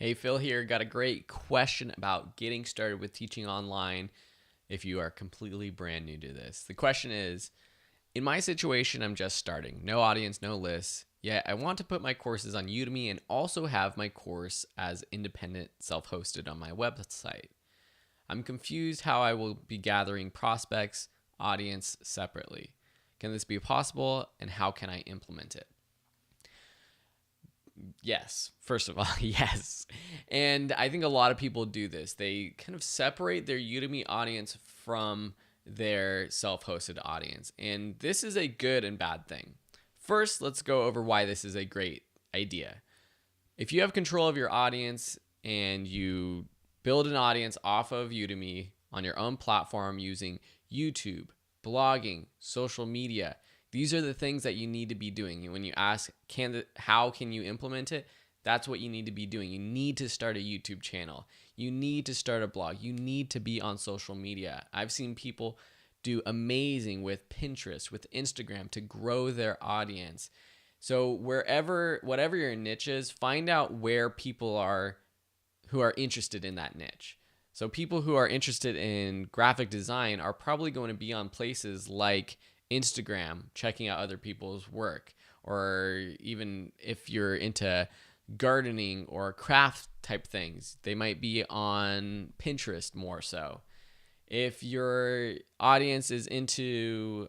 Hey, Phil here. Got a great question about getting started with teaching online if you are completely brand new to this. The question is, in my situation, I'm just starting. No audience, no lists. Yet I want to put my courses on Udemy and also have my course as independent self-hosted on my website. I'm confused how I will be gathering prospects, audience separately. Can this be possible and how can I implement it? Yes, first of all, yes. And I think a lot of people do this. They kind of separate their Udemy audience from their self hosted audience. And this is a good and bad thing. First, let's go over why this is a great idea. If you have control of your audience and you build an audience off of Udemy on your own platform using YouTube, blogging, social media, these are the things that you need to be doing. When you ask, how can you implement it? That's what you need to be doing. You need to start a YouTube channel. You need to start a blog. You need to be on social media. I've seen people do amazing with Pinterest, with Instagram to grow their audience. So whatever your niche is, find out where people are who are interested in that niche. So people who are interested in graphic design are probably going to be on places like Instagram, checking out other people's work, or even if you're into gardening or craft type things, they might be on Pinterest more so. If your audience is into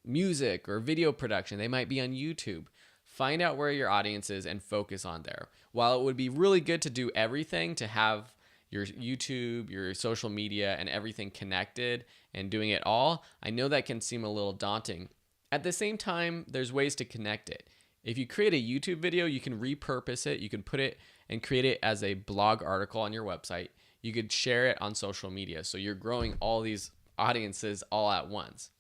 music or video production, they might be on YouTube. Find out where your audience is and focus on there. While it would be really good to do everything, to have your YouTube, your social media, and everything connected and doing it all, I know that can seem a little daunting. At the same time, there's ways to connect it. If you create a YouTube video, you can repurpose it. You can put it and create it as a blog article on your website. You could share it on social media. So you're growing all these audiences all at once.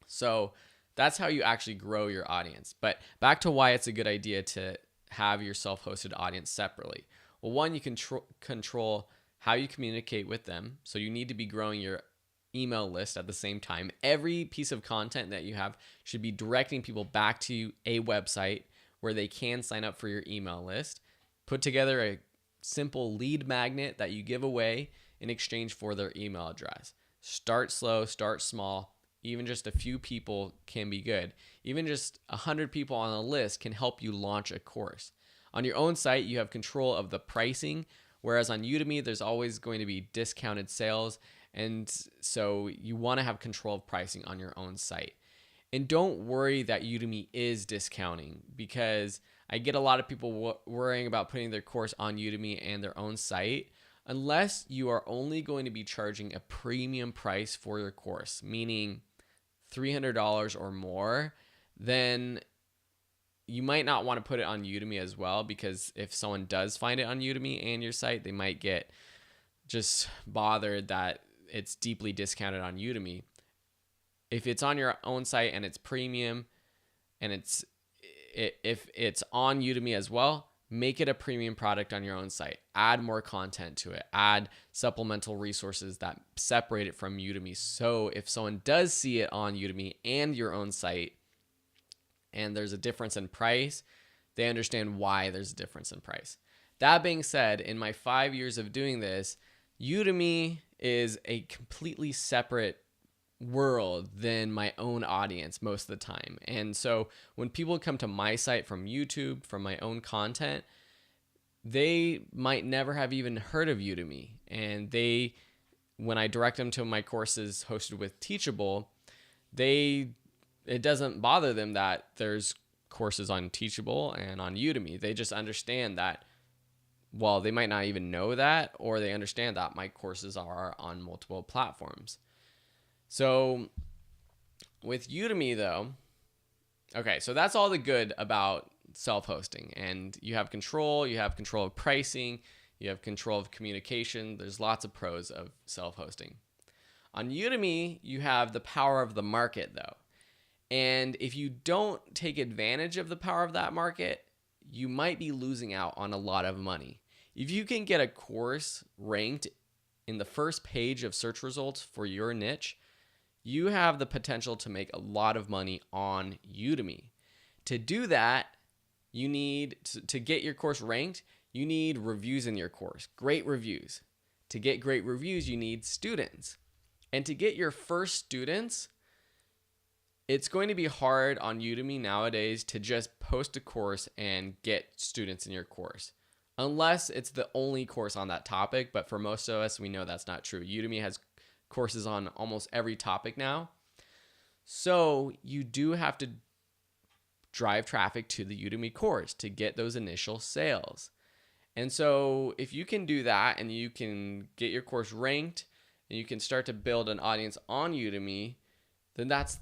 So that's how you actually grow your audience. But back to why it's a good idea to have your self-hosted audience separately. Well, one, you can control how you communicate with them. So you need to be growing your email list at the same time. Every piece of content that you have should be directing people back to a website where they can sign up for your email list. Put together a simple lead magnet that you give away in exchange for their email address. Start slow, start small. Even just a few people can be good. Even just 100 people on a list can help you launch a course. On your own site, you have control of the pricing, whereas on Udemy, there's always going to be discounted sales. And so you want to have control of pricing on your own site. And don't worry that Udemy is discounting, because I get a lot of people worrying about putting their course on Udemy and their own site. Unless you are only going to be charging a premium price for your course, meaning $300 or more, then you might not want to put it on Udemy as well, because if someone does find it on Udemy and your site, they might get just bothered that it's deeply discounted on Udemy. If it's on your own site and it's premium and if it's on Udemy as well, make it a premium product on your own site. Add more content to it. Add supplemental resources that separate it from Udemy. So if someone does see it on Udemy and your own site and there's a difference in price, they understand why there's a difference in price. That being said, in my 5 years of doing this, Udemy is a completely separate world than my own audience most of the time. And so when people come to my site from YouTube, from my own content, they might never have even heard of Udemy. And when I direct them to my courses hosted with Teachable, it doesn't bother them that there's courses on Teachable and on Udemy. They just understand that, well, they might not even know that, or they understand that my courses are on multiple platforms. So with Udemy though, okay, so that's all the good about self-hosting, and you have control of pricing, you have control of communication. There's lots of pros of self-hosting. On Udemy, you have the power of the market though. And if you don't take advantage of the power of that market, you might be losing out on a lot of money. If you can get a course ranked in the first page of search results for your niche, you have the potential to make a lot of money on Udemy. To do that, you need to get your course ranked, You need reviews in your course, great reviews. To get great reviews, you need students. And to get your first students, it's going to be hard on Udemy nowadays to just post a course and get students in your course, unless it's the only course on that topic. But for most of us, we know that's not true. Udemy has courses on almost every topic now. So you do have to drive traffic to the Udemy course to get those initial sales. And so if you can do that and you can get your course ranked and you can start to build an audience on Udemy, then that's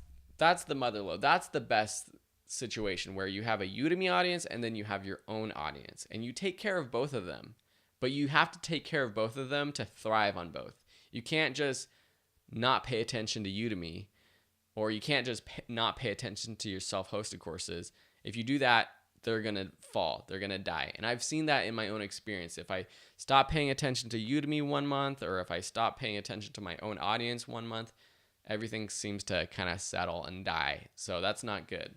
the mother lode. That's the best situation, where you have a Udemy audience and then you have your own audience, and you take care of both of them. But you have to take care of both of them to thrive on both. You can't just not pay attention to Udemy, or you can't just not pay attention to your self-hosted courses. If you do that, they're going to fall. They're going to die. And I've seen that in my own experience. If I stop paying attention to Udemy 1 month, or if I stop paying attention to my own audience 1 month, everything seems to kind of settle and die. So that's not good.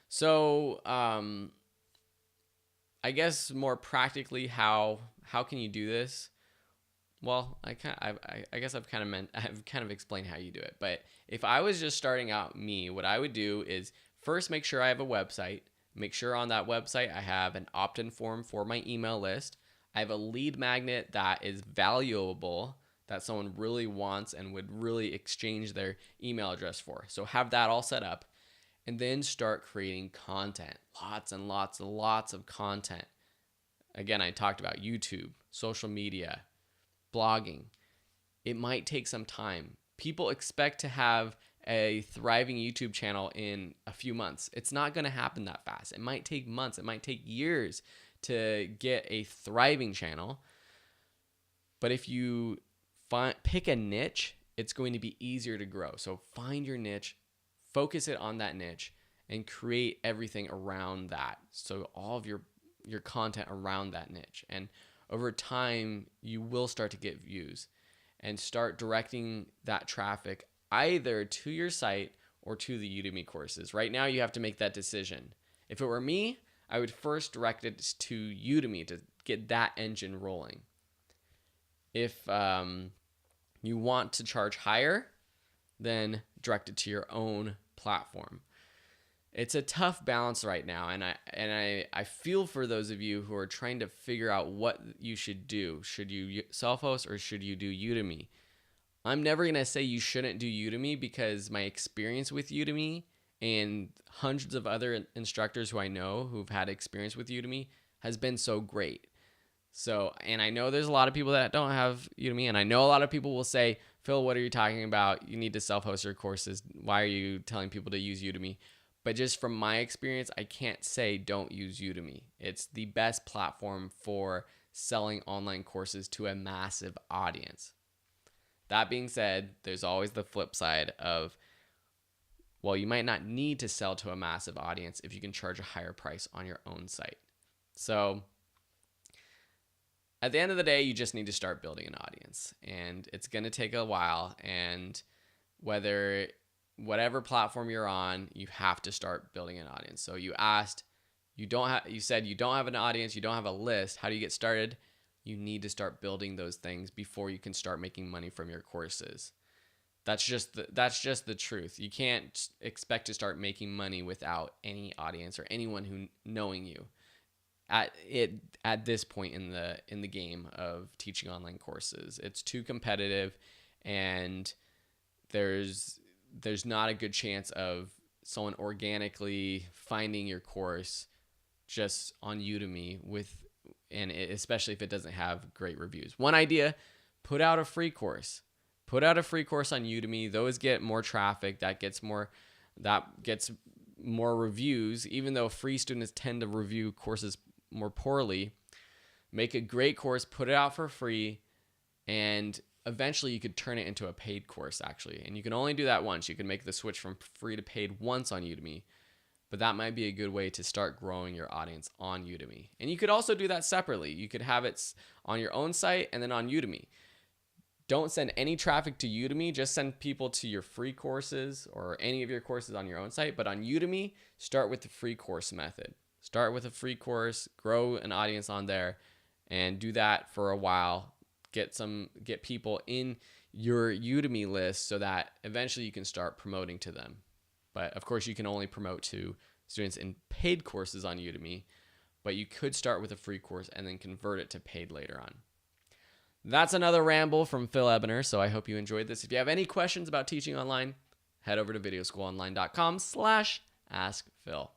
So I guess more practically, how can you do this? Well, I guess I've kind of explained how you do it. But if I was just starting out, what I would do is first make sure I have a website. Make sure on that website I have an opt-in form for my email list. I have a lead magnet that is valuable, that someone really wants and would really exchange their email address for. So have that all set up, and then start creating content. Lots and lots and lots of content. Again, I talked about YouTube, social media, blogging. It might take some time. People expect to have a thriving YouTube channel in a few months. It's not going to happen that fast. It might take months. It might take years to get a thriving channel. But if you pick a niche, it's going to be easier to grow. So find your niche, focus it on that niche, and create everything around that. So all of your content around that niche. And over time, you will start to get views, and start directing that traffic either to your site or to the Udemy courses. Right now, you have to make that decision. If it were me, I would first direct it to Udemy to get that engine rolling. If you want to charge higher, then direct it to your own platform. It's a tough balance right now, and I feel for those of you who are trying to figure out what you should do. Should you self-host or should you do Udemy? I'm never going to say you shouldn't do Udemy, because my experience with Udemy and hundreds of other instructors who I know who've had experience with Udemy has been so great. So, and I know there's a lot of people that don't have Udemy, and I know a lot of people will say, Phil, what are you talking about? You need to self-host your courses. Why are you telling people to use Udemy? But just from my experience, I can't say don't use Udemy. It's the best platform for selling online courses to a massive audience. That being said, there's always the flip side of, well, you might not need to sell to a massive audience if you can charge a higher price on your own site. So at the end of the day, you just need to start building an audience, and it's going to take a while. And whatever platform you're on, you have to start building an audience. So you said you don't have an audience, you don't have a list. How do you get started? You need to start building those things before you can start making money from your courses. That's just the truth. You can't expect to start making money without any audience or anyone who knowing you at this point in the game of teaching online courses. It's too competitive, and there's not a good chance of someone organically finding your course just on Udemy especially if it doesn't have great reviews. One idea, put out a free course. Put out a free course on Udemy. Those get more traffic. That gets more reviews, even though free students tend to review courses more poorly. Make a great course, put it out for free, and eventually you could turn it into a paid course, actually. And you can only do that once. You can make the switch from free to paid once on Udemy. But that might be a good way to start growing your audience on Udemy. And you could also do that separately. You could have it on your own site and then on Udemy. Don't send any traffic to Udemy. Just send people to your free courses or any of your courses on your own site. But on Udemy, start with the free course method. Start with a free course, grow an audience on there, and do that for a while. Get people in your Udemy list so that eventually you can start promoting to them. But of course, you can only promote to students in paid courses on Udemy, but you could start with a free course and then convert it to paid later on. That's another ramble from Phil Ebiner, so I hope you enjoyed this. If you have any questions about teaching online, head over to videoschoolonline.com/askphil.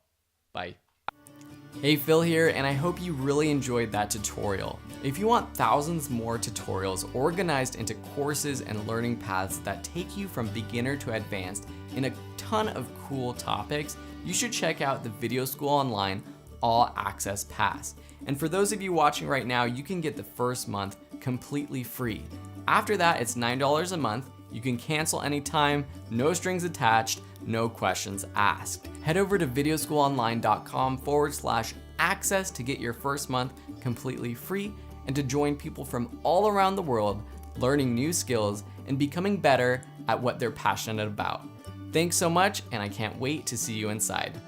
Bye. Hey, Phil here, and I hope you really enjoyed that tutorial. If you want thousands more tutorials organized into courses and learning paths that take you from beginner to advanced in a ton of cool topics, you should check out the Video School Online All Access Pass. And for those of you watching right now, you can get the first month completely free. After that, it's $9 a month. You can cancel anytime, no strings attached, no questions asked. Head over to videoschoolonline.com/access to get your first month completely free and to join people from all around the world learning new skills and becoming better at what they're passionate about. Thanks so much, and I can't wait to see you inside.